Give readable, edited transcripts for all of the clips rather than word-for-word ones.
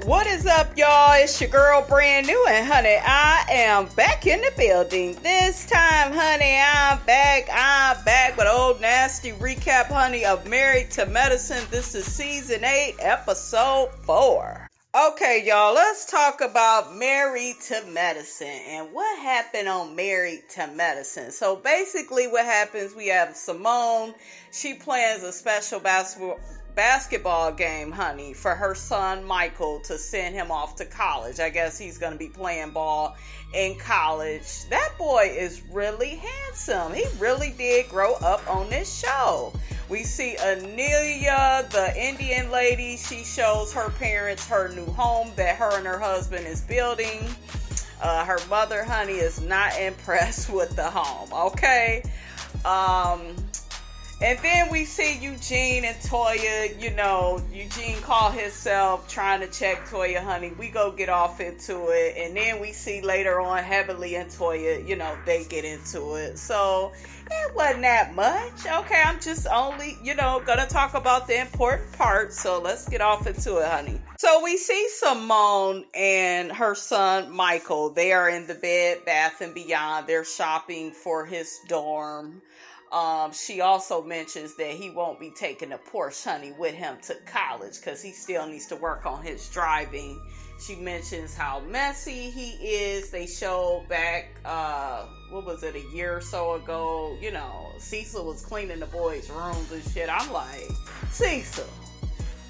What is up, y'all? It's your girl, brand new, and honey, I am back in the building. This time, honey, I'm back with old nasty recap, honey, of Married to Medicine. This is season 8, episode 4. Okay, y'all, let's talk about Married to Medicine and what happened on Married to Medicine. So basically what happens, we have Simone. She plans a special basketball game, honey, for her son Michael to send him off to college. I guess he's going to be playing ball in college. That boy is really handsome. He really did grow up on this show. We see Anila, the Indian lady. She shows her parents her new home that her and her husband is building. Her mother, honey, is not impressed with the home, okay? And then we see Eugene and Toya. You know, Eugene called himself trying to check Toya, honey. We go get off into it. And then we see later on Heavenly and Toya, you know, they get into it. So it wasn't that much. Okay, I'm just only, gonna talk about the important parts. So let's get off into it, honey. So we see Simone and her son Michael. They are in the Bed Bath & Beyond. They're shopping for his dorm. She also mentions that he won't be taking a Porsche, honey, with him to college because he still needs to work on his driving. She mentions how messy he is. They showed back, a year or so ago, Cecil was cleaning the boys' rooms and shit. I'm like, Cecil,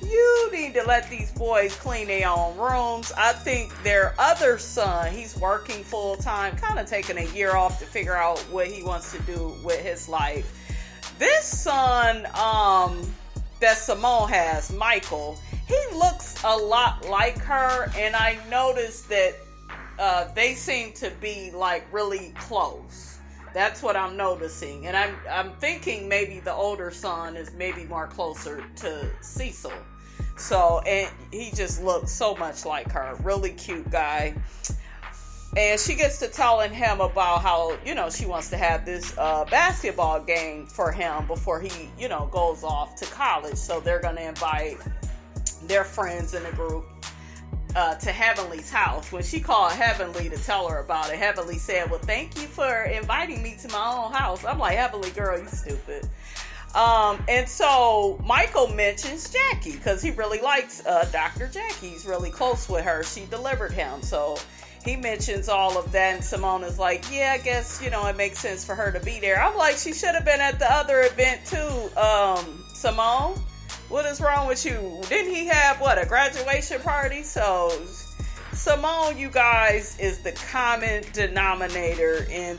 you need to let these boys clean their own rooms. I think their other son, he's working full time, kind of taking a year off to figure out what he wants to do with his life. This son that Simone has, Michael, he looks a lot like her, and I noticed that they seem to be like really close. That's what I'm noticing. And I'm thinking maybe the older son is maybe more closer to Cecil. So, and he just looks so much like her. Really cute guy. And she gets to telling him about how, she wants to have this basketball game for him before he, goes off to college. So they're going to invite their friends in the group to Heavenly's house. When she called Heavenly to tell her about it, Heavenly said, well, thank you for inviting me to my own house. I'm like, Heavenly, girl, you stupid. And so Michael mentions Jackie because he really likes Dr. Jackie. He's really close with her. She delivered him. So he mentions all of that, and Simone is like, yeah, I guess, it makes sense for her to be there. I'm like, she should have been at the other event too, Simone. What is wrong with you? Didn't he have, a graduation party? So Simone, you guys, is the common denominator in,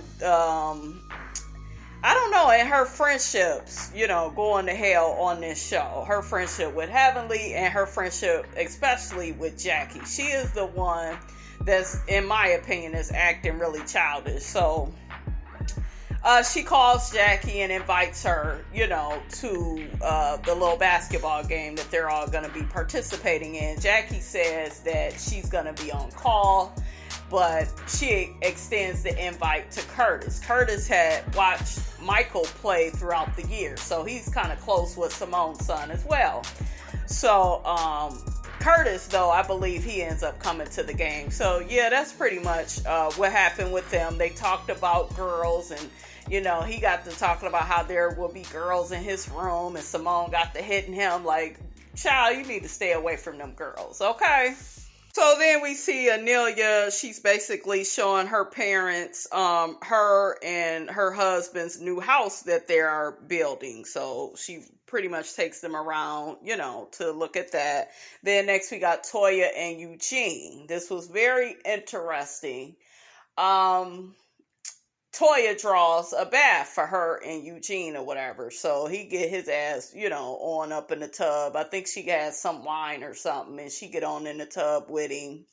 I don't know, in her friendships, going to hell on this show. Her friendship with Heavenly and her friendship especially with Jackie. She is the one that's, in my opinion, is acting really childish. So she calls Jackie and invites her, to the little basketball game that they're all going to be participating in. Jackie says that she's going to be on call, but she extends the invite to Curtis. Curtis had watched Michael play throughout the year, so he's kind of close with Simone's son as well. So, Curtis, though, I believe he ends up coming to the game. So, yeah, that's pretty much what happened with them. They talked about girls, and, he got to talking about how there will be girls in his room, and Simone got to hitting him like, child, you need to stay away from them girls, okay? So then we see Anila. She's basically showing her parents her and her husband's new house that they are building. So she pretty much takes them around, to look at that. Then next we got Toya and Eugene. This was very interesting. Toya draws a bath for her and Eugene or whatever. So he get his ass, on up in the tub. I think she has some wine or something, and she get on in the tub with him.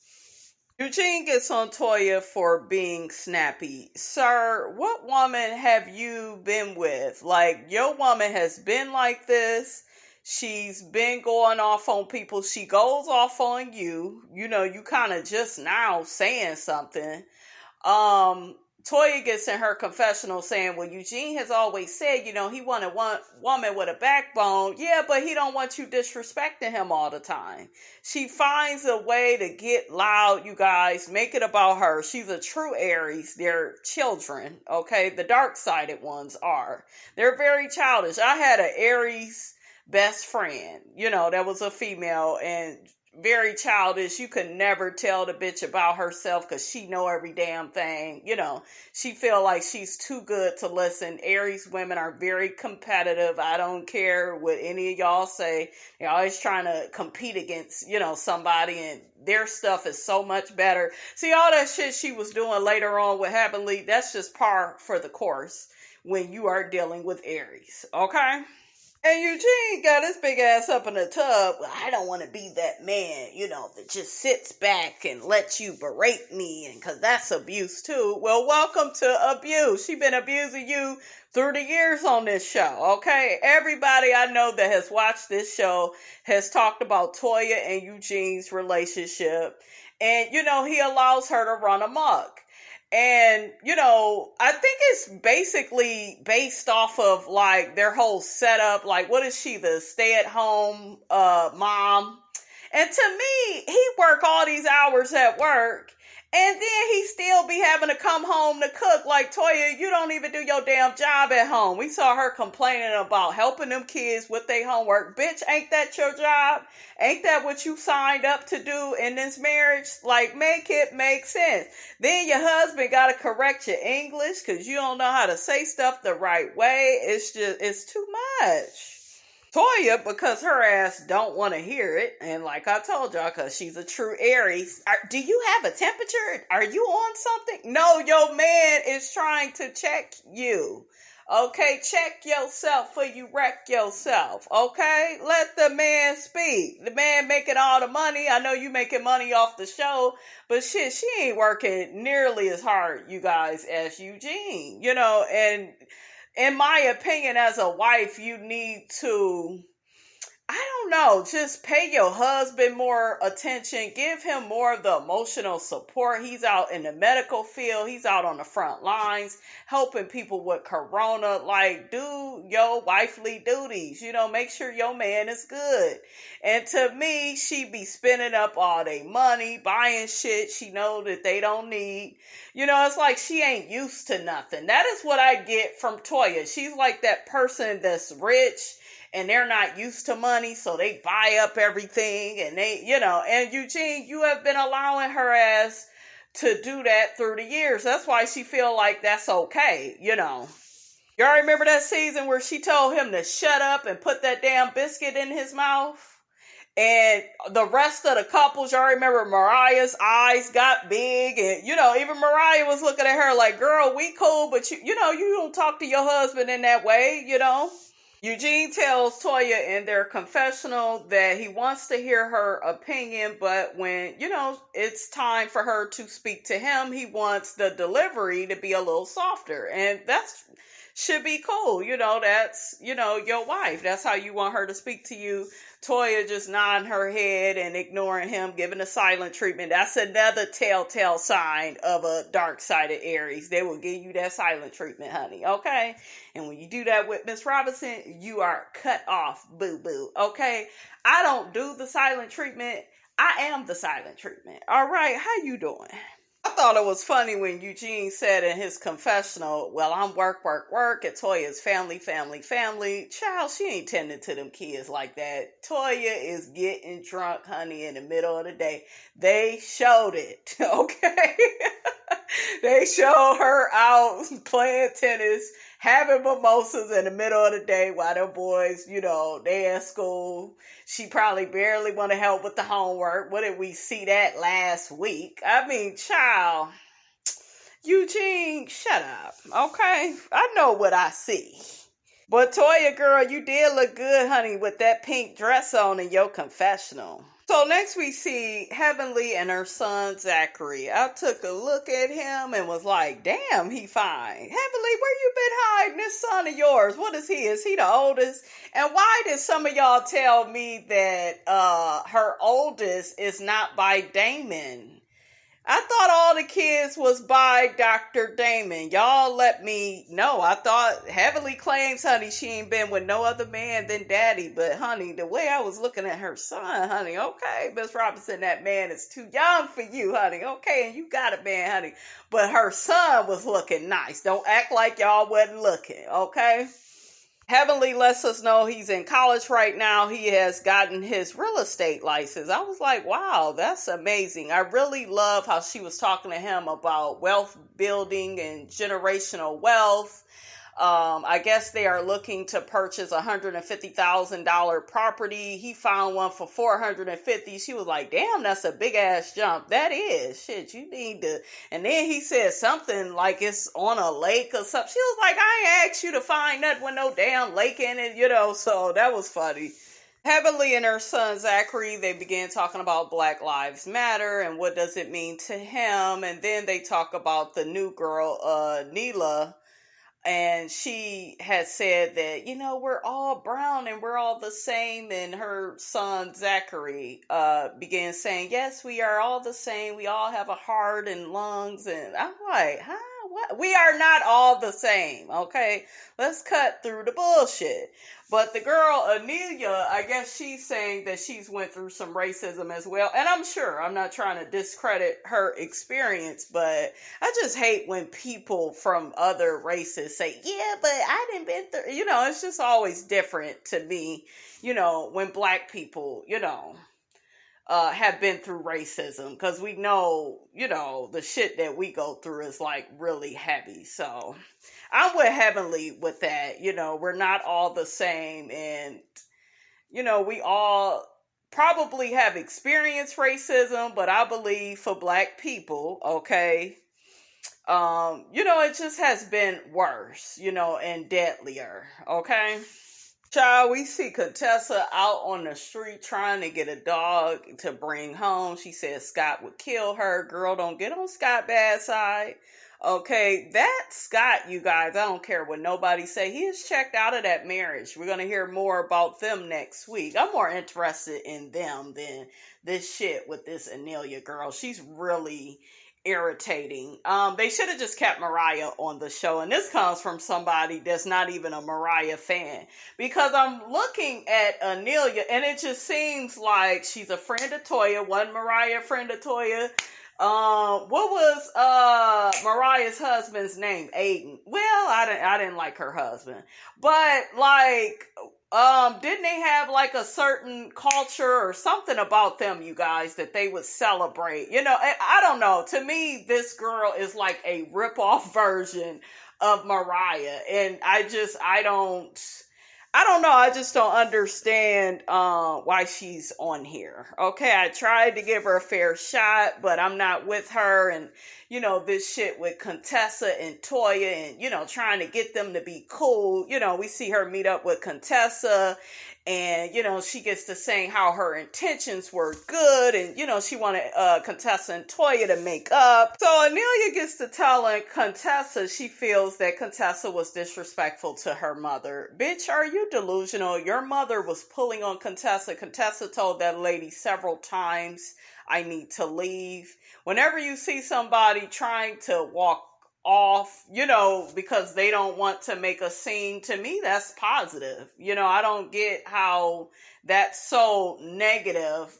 Eugene gets on Toya for being snappy. Sir, what woman have you been with? Like, your woman has been like this. She's been going off on people. She goes off on you. You kind of just now saying something. Toya gets in her confessional saying, well, Eugene has always said, he wanted one woman with a backbone. Yeah, but he don't want you disrespecting him all the time. She finds a way to get loud, you guys, make it about her. She's a true Aries. They're children, okay? The dark-sided ones are. They're very childish. I had an Aries best friend, that was a female, and very childish. You could never tell the bitch about herself because she know every damn thing. She feel like she's too good to listen. Aries women are very competitive. I don't care what any of y'all say. They're always trying to compete against, somebody, and their stuff is so much better. See, all that shit she was doing later on with Heavenly, that's just par for the course when you are dealing with Aries, okay? And Eugene got his big ass up in the tub. Well, I don't want to be that man, that just sits back and lets you berate me, and because that's abuse too. Well, welcome to abuse. She been abusing you through the years on this show, okay? Everybody I know that has watched this show has talked about Toya and Eugene's relationship. And, he allows her to run amok. And, I think it's basically based off of, like, their whole setup. Like, what is she, the stay-at-home mom? And to me, he work all these hours at work, and then he still be having to come home to cook. Like, Toya, you don't even do your damn job at home. We saw her complaining about helping them kids with their homework. Bitch, ain't that your job? Ain't that what you signed up to do in this marriage? Like, make it make sense. Then your husband got to correct your English because you don't know how to say stuff the right way. It's too much. Toya, because her ass don't want to hear it, and like I told y'all, because she's a true Aries. Do you have a temperature? Are you on something? No, your man is trying to check you. Okay, check yourself before you wreck yourself. Okay, let the man speak. The man making all the money. I know you making money off the show, but shit, she ain't working nearly as hard, you guys, as Eugene. And in my opinion, as a wife, you need to, I don't know, just pay your husband more attention. Give him more of the emotional support. He's out in the medical field. He's out on the front lines helping people with corona. Like, do your wifely duties. Make sure your man is good. And to me, she be spending up all their money, buying shit she know that they don't need. It's like she ain't used to nothing. That is what I get from Toya. She's like that person that's rich and they're not used to money, so they buy up everything, and and Eugene, you have been allowing her ass to do that through the years. That's why she feel like that's okay, Y'all remember that season where she told him to shut up and put that damn biscuit in his mouth? And the rest of the couples, y'all remember Mariah's eyes got big, and even Mariah was looking at her like, girl, we cool, but you don't talk to your husband in that way, Eugene tells Toya in their confessional that he wants to hear her opinion, but when, it's time for her to speak to him, he wants the delivery to be a little softer. And that's should be cool. That's, your wife. That's how you want her to speak to you. Toya just nodding her head and ignoring him, giving a silent treatment. That's another telltale sign of a dark-sided Aries. They will give you that silent treatment, honey, okay? And when you do that with Miss Robinson, you are cut off, boo-boo, okay? I don't do the silent treatment. I am the silent treatment. All right, how you doing? I thought it was funny when Eugene said in his confessional, well, I'm work, and Toya's family. Child, she ain't tending to them kids like that. Toya is getting drunk, honey, in the middle of the day. They showed it, okay? They showed her out playing tennis, having mimosas in the middle of the day while them boys, they at school. She probably barely want to help with the homework. What did we see that last week? I mean, child, Eugene, shut up, okay? I know what I see. But Toya, girl, you did look good, honey, with that pink dress on in your confessional. So next we see Heavenly and her son Zachary. I took a look at him and was like, damn, he fine. Heavenly, where you been hiding this son of yours? What is he? Is he the oldest? And why did some of y'all tell me that her oldest is not by Damon? I thought all the kids was by Dr. Damon. Y'all let me know. I thought Heavenly claims, honey, she ain't been with no other man than daddy. But, honey, the way I was looking at her son, honey, okay, Miss Robinson, that man is too young for you, honey. Okay, and you got a man, honey. But her son was looking nice. Don't act like y'all wasn't looking, okay? Heavenly lets us know he's in college right now. He has gotten his real estate license. I was like, wow, that's amazing. I really love how she was talking to him about wealth building and generational wealth. I guess they are looking to purchase $150,000 property. He found one for $450,000. She was like, damn, that's a big ass jump. That is. Shit, you need to. And then he said something like it's on a lake or something. She was like, I ain't asked you to find that with no damn lake in it, so that was funny. Heavenly and her son Zachary, they began talking about Black Lives Matter and what does it mean to him. And then they talk about the new girl, Anila. And she had said that, we're all brown and we're all the same. And her son, Zachary, began saying, yes, we are all the same. We all have a heart and lungs. And I'm like, huh? What? We are not all the same. Okay. Let's cut through the bullshit. But the girl, Anila, I guess she's saying that she's went through some racism as well. And I'm sure, I'm not trying to discredit her experience, but I just hate when people from other races say, yeah, but I didn't been through, it's just always different to me, when black people, have been through racism, because we know, the shit that we go through is like really heavy. So I'm with Heavenly with that. We're not all the same, and we all probably have experienced racism, but I believe for black people, okay, it just has been worse, and deadlier, okay? Child, we see Contessa out on the street trying to get a dog to bring home. She said Scott would kill her. Girl, don't get on Scott's bad side. Okay, that Scott, you guys, I don't care what nobody say. He is checked out of that marriage. We're going to hear more about them next week. I'm more interested in them than this shit with this Anila girl. She's really irritating. They should have just kept Mariah on the show, and this comes from somebody that's not even a Mariah fan, because I'm looking at Anila and it just seems like she's a friend of Toya. Wasn't Mariah a friend of Toya? What was Mariah's husband's name? Aiden. Well, I didn't like her husband, but like didn't they have like a certain culture or something about them, you guys, that they would celebrate? I don't know. To me, this girl is like a rip-off version of Mariah. And I don't know. I just don't understand why she's on here. Okay, I tried to give her a fair shot, but I'm not with her. And, this shit with Contessa and Toya and, trying to get them to be cool. We see her meet up with Contessa, and, she gets to saying how her intentions were good, and, she wanted Contessa and Toya to make up. So Anila gets to telling Contessa she feels that Contessa was disrespectful to her mother. Bitch, are you delusional? Your mother was pulling on Contessa. Contessa told that lady several times, I need to leave. Whenever you see somebody trying to walk off, because they don't want to make a scene, to me, that's positive. I don't get how that's so negative,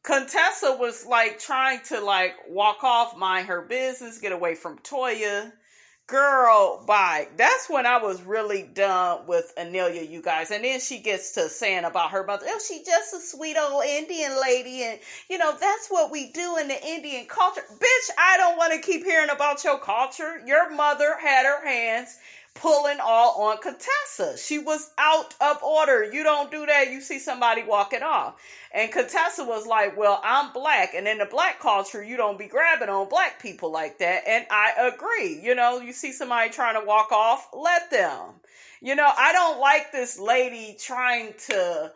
Contessa was like trying to like walk off, mind her business, get away from Toya. Girl, bye. That's when I was really done with Anila, you guys. And then she gets to saying about her mother, oh, she just a sweet old Indian lady. And, that's what we do in the Indian culture. Bitch, I don't want to keep hearing about your culture. Your mother had her hands pulling all on Contessa. She was out of order. You don't do that. You see somebody walking off. And Contessa was like, well, I'm black. And in the black culture, you don't be grabbing on black people like that. And I agree. You see somebody trying to walk off, let them. I don't like this lady trying to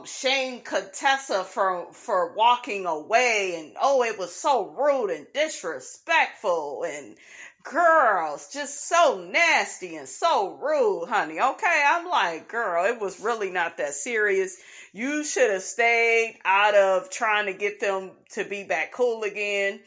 shame Contessa for walking away, and it was so rude and disrespectful, and Girls, just so nasty and so rude, honey. Okay, I'm like, girl, it was really not that serious. You should have stayed out of trying to get them to be back cool again.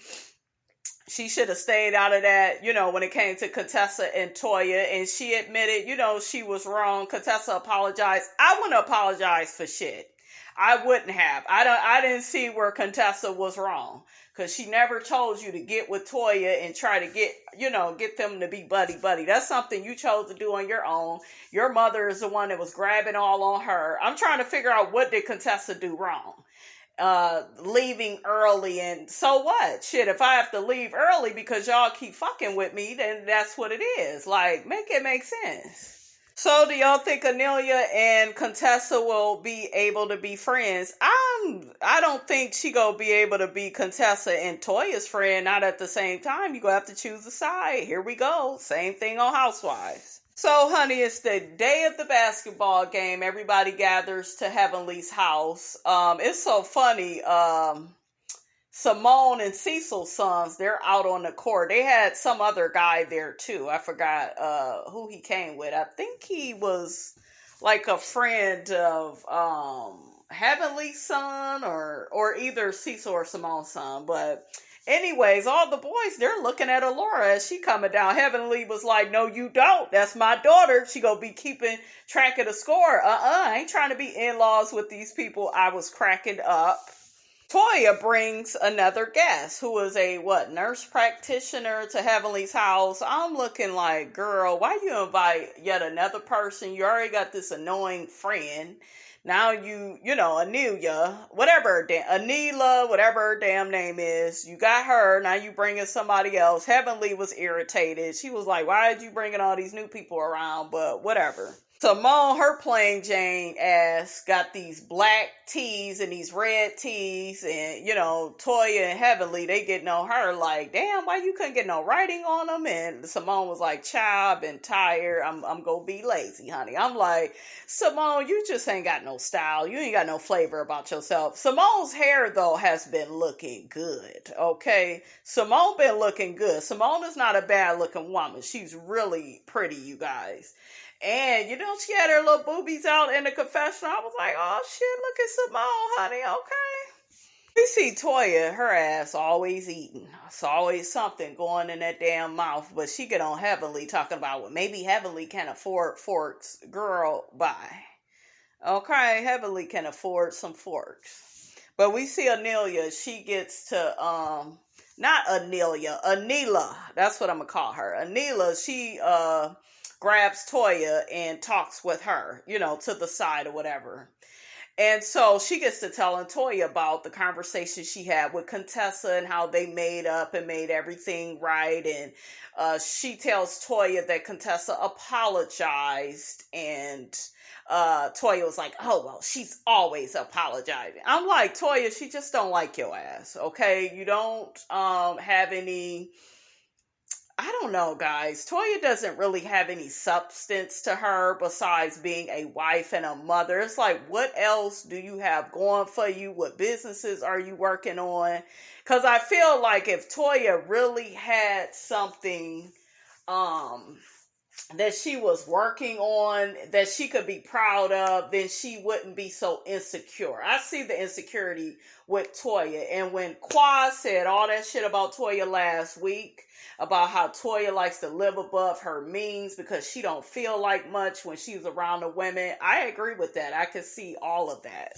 She should have stayed out of that, when it came to Contessa and Toya, and she admitted, she was wrong. Contessa apologized. I wouldn't apologize for shit. I wouldn't have. I didn't see where Contessa was wrong. Because she never told you to get with Toya and try to get them to be buddy-buddy. That's something you chose to do on your own. Your mother is the one that was grabbing all on her. I'm trying to figure out, what did Contessa do wrong? Leaving early, and so what? Shit, if I have to leave early because y'all keep fucking with me, then that's what it is. Like, make it make sense. So do y'all think Anila and Contessa will be able to be friends? I don't think she gonna be able to be Contessa and Toya's friend, not at the same time. You gonna have to choose a side. Here we go. Same thing on Housewives. So, honey, it's the day of the basketball game. Everybody gathers to Heavenly's house. It's so funny. Simone and Cecil's sons, they're out on the court. They had some other guy there too. I forgot who he came with. I think he was like a friend of Heavenly's son or either Cecil or Simone's son. But anyways, all the boys, they're looking at Alora as she coming down. Heavenly was like, no, you don't. That's my daughter. She gonna be keeping track of the score. I ain't trying to be in-laws with these people. I was cracking up. Toya brings another guest who is a nurse practitioner to Heavenly's house. I'm looking like, girl, why you invite yet another person? You already got this annoying friend. Now Anila, whatever her damn name is, you got her. Now you bringing somebody else. Heavenly was irritated. She was like, why did you bringing all these new people around? But whatever. Simone, her plain Jane ass, got these black tees and these red tees, and Toya and Heavenly, they getting on her like, damn, why you couldn't get no writing on them? And Simone was like, child, I've been tired. I'm gonna be lazy, honey. I'm like, Simone, you just ain't got no style. You ain't got no flavor about yourself. Simone's hair though has been looking good. Okay, Simone been looking good. Simone is not a bad looking woman. She's really pretty, you guys. And, she had her little boobies out in the confessional. I was like, oh, shit, look at Simone, honey, okay. We see Toya, her ass always eating. It's always something going in that damn mouth. But she get on Heavenly talking about, well, maybe Heavenly can afford forks. Girl, bye. Okay, Heavenly can afford some forks. But we see Anila, she gets to, not Anila. That's what I'm going to call her. Anila, she, grabs Toya and talks with her, to the side or whatever. And so she gets to telling Toya about the conversation she had with Contessa and how they made up and made everything right. And she tells Toya that Contessa apologized, and Toya was like, oh, well, she's always apologizing. I'm like, Toya, she just don't like your ass, okay? You don't have any... I don't know, guys. Toya doesn't really have any substance to her besides being a wife and a mother. It's like, what else do you have going for you? What businesses are you working on? Because I feel like if Toya really had something that she was working on, that she could be proud of, then she wouldn't be so insecure. I see the insecurity with Toya. And when Qua said all that shit about Toya last week, about how Toya likes to live above her means because she don't feel like much when she's around the women, I agree with that. I can see all of that.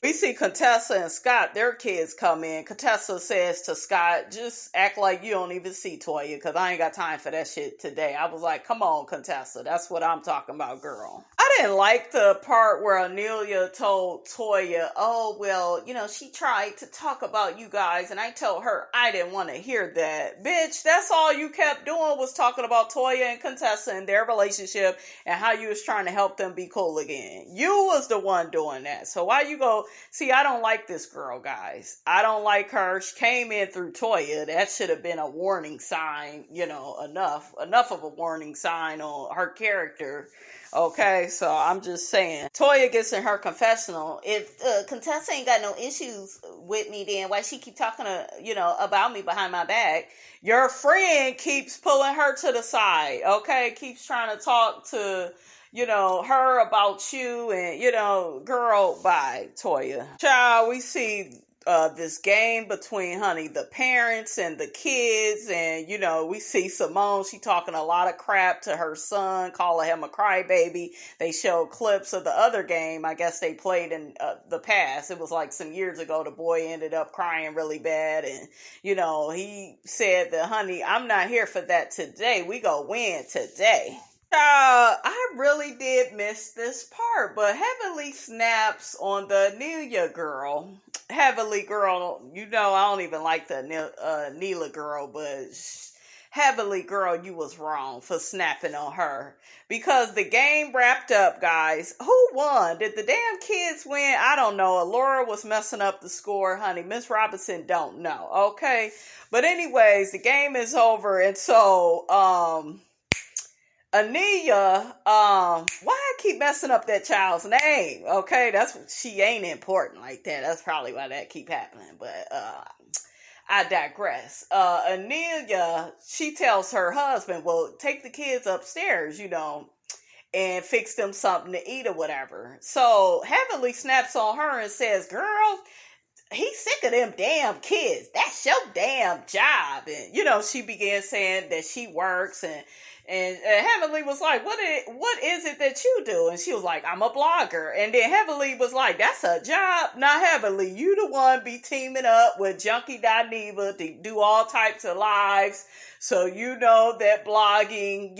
We see Contessa and Scott, their kids come in. Contessa says to Scott, just act like you don't even see Toya because I ain't got time for that shit today. I was like, come on, Contessa. That's what I'm talking about, girl. I didn't like the part where Anila told Toya, oh, well, she tried to talk about you guys and I told her I didn't want to hear that. Bitch, that's all you kept doing was talking about Toya and Contessa and their relationship and how you was trying to help them be cool again. You was the one doing that. So why you go... See, I don't like this girl, guys. I don't like her. She came in through Toya. That should have been a warning sign, enough of a warning sign on her character. Okay, so I'm just saying. Toya gets in her confessional. If Contessa ain't got no issues with me, then why she keep talking about me behind my back? Your friend keeps pulling her to the side, okay? Keeps trying to talk to, her about you and, girl, bye, Toya. Child, we see this game between, the parents and the kids. And, we see Simone, she talking a lot of crap to her son, calling him a crybaby. They showed clips of the other game. I guess they played in the past. It was like some years ago. The boy ended up crying really bad. And, he said that, honey, I'm not here for that today. We go win today. I really did miss this part, but Heavenly snaps on the Anila girl. Heavenly girl, I don't even like the Anila girl, but Heavenly girl, you was wrong for snapping on her. Because the game wrapped up, guys. Who won? Did the damn kids win? I don't know. Laura was messing up the score, honey. Miss Robinson don't know, okay? But anyways, the game is over, and so, Anila, why I keep messing up that child's name? Okay, she ain't important like that. That's probably why that keep happening. But I digress. Anila, she tells her husband, well, take the kids upstairs, and fix them something to eat or whatever. So Heavenly snaps on her and says, girl, he's sick of them damn kids. That's your damn job. And, she began saying that she works and Heavenly was like, what is it that you do? And she was like, I'm a blogger. And then Heavenly was like, that's a job? Not Heavenly. You the one be teaming up with Junkie Dineva to do all types of lives. So you know that blogging,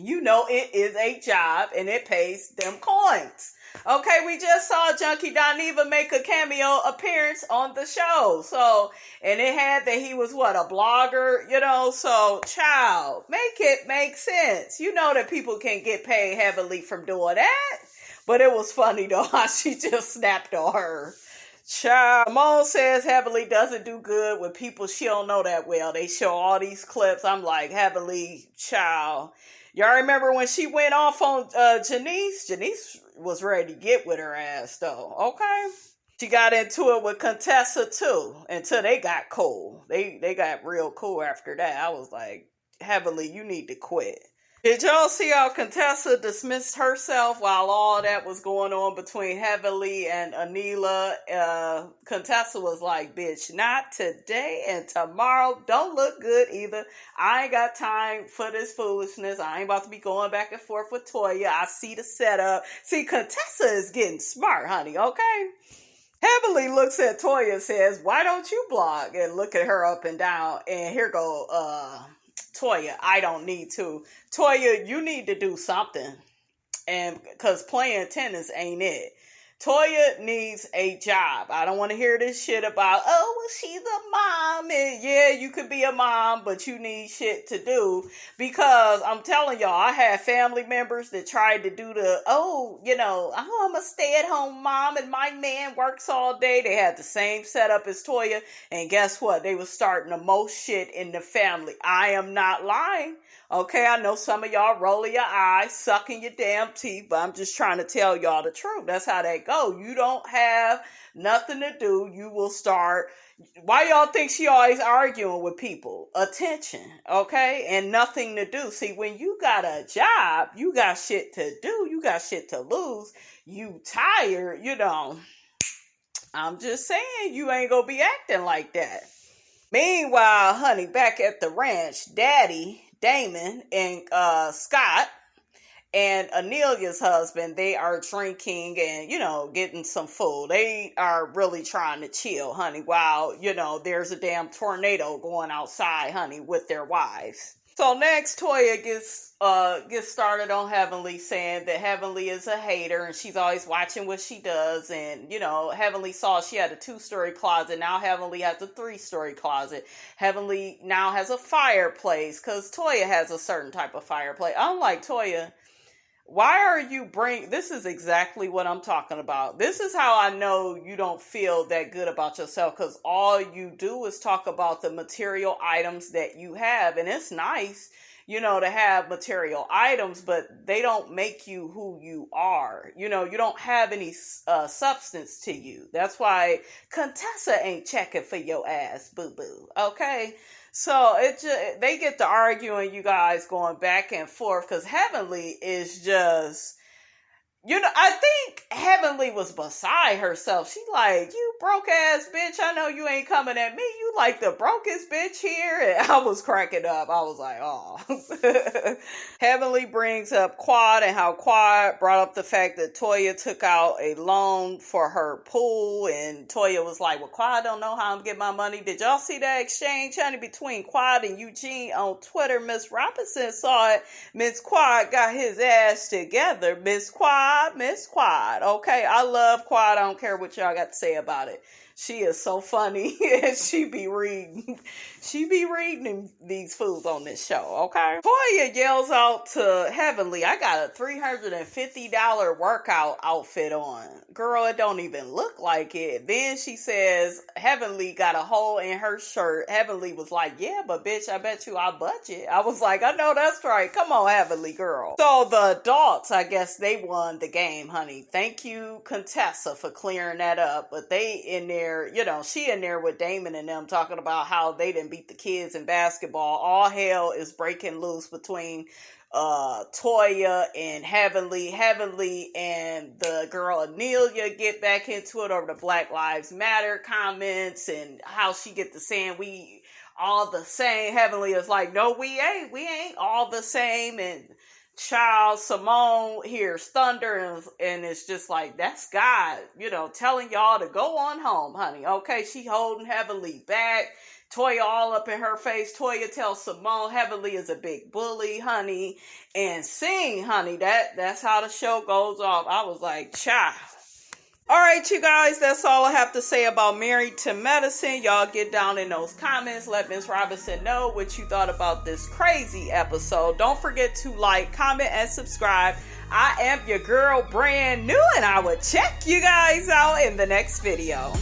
it is a job and it pays them coins. Okay, we just saw Junkie Dineva make a cameo appearance on the show. So, and it had that he was a blogger, so child, make it make sense. You know that people can get paid heavily from doing that. But it was funny though how she just snapped on her. Child, Simone says Heavenly doesn't do good with people she don't know that well. They show all these clips. I'm like, Heavenly, child. Y'all remember when she went off on Janice? Janice was ready to get with her ass, though. Okay? She got into it with Contessa, too, until they got cool. They got real cool after that. I was like, Heavenly, you need to quit. Did y'all see how Contessa dismissed herself while all that was going on between Heavenly and Anila? Contessa was like, bitch, not today and tomorrow. Don't look good either. I ain't got time for this foolishness. I ain't about to be going back and forth with Toya. I see the setup. See, Contessa is getting smart, honey, okay? Heavenly looks at Toya and says, why don't you blog? And look at her up and down. And here go, Toya, I don't need to. Toya, you need to do something. And because playing tennis ain't it. Toya needs a job. I don't want to hear this shit about, oh, well, she's a mom. And yeah, you could be a mom, but you need shit to do. Because I'm telling y'all, I had family members that tried to do I'm a stay-at-home mom and my man works all day. They had the same setup as Toya. And guess what? They was starting the most shit in the family. I am not lying. Okay, I know some of y'all rolling your eyes, sucking your damn teeth, but I'm just trying to tell y'all the truth. That's how that go. You don't have nothing to do. You will start. Why y'all think she always arguing with people? Attention, okay? And nothing to do. See, when you got a job, you got shit to do. You got shit to lose. You tired, I'm just saying, you ain't gonna be acting like that. Meanwhile, honey, back at the ranch, Daddy, Damon, and Scott, and Anilia's husband, they are drinking and, getting some food. They are really trying to chill, honey, while, there's a damn tornado going outside, honey, with their wives. So next, Toya gets started on Heavenly, saying that Heavenly is a hater and she's always watching what she does. And, Heavenly saw she had a 2-story closet. Now Heavenly has a 3-story closet. Heavenly now has a fireplace because Toya has a certain type of fireplace. Unlike Toya, why are you this is exactly what I'm talking about. This is how I know you don't feel that good about yourself, because all you do is talk about the material items that you have, and it's nice. to have material items, but they don't make you who you are. You don't have any substance to you. That's why Contessa ain't checking for your ass, boo-boo. Okay? So they get to arguing, you guys, going back and forth, because Heavenly is just... I think Heavenly was beside herself. She like, you broke ass bitch, I know you ain't coming at me. You like the brokest bitch here. And I was cracking up. I was like, oh. Heavenly brings up Quad and how Quad brought up the fact that Toya took out a loan for her pool. And Toya was like, well, Quad don't know how I'm getting my money. Did y'all see that exchange, honey, between Quad and Eugene on Twitter? Miss Robinson saw it. Miss Quad got his ass together. Miss Quad, okay? I love Quad. I don't care what y'all got to say about it. She is so funny. And she be reading these fools on this show, okay? Toya yells out to Heavenly, I got a $350 workout outfit on. Girl, it don't even look like it. Then she says Heavenly got a hole in her shirt. Heavenly was like, yeah, but bitch, I bet you I budget. I was like, I know that's right. Come on, Heavenly girl. So the adults, I guess they won the game, honey. Thank you, Contessa, for clearing that up. But they in there, she in there with Damon and them talking about how they didn't beat the kids in basketball. All hell is breaking loose between Toya and Heavenly and the girl Anila get back into it over the Black Lives Matter comments and how she get to saying we all the same. Heavenly is like, no, we ain't all the same. And child, Simone hears thunder and it's just like, that's God, telling y'all to go on home, honey. Okay, she holding Heavenly back. Toya all up in her face. Toya tells Simone Heavenly is a big bully, honey. And sing, honey. That's how the show goes off. I was like, child. All right, you guys, that's all I have to say about Married to Medicine. Y'all get down in those comments. Let Miss Robinson know what you thought about this crazy episode. Don't forget to like, comment, and subscribe. I am your girl, brand new, and I will check you guys out in the next video.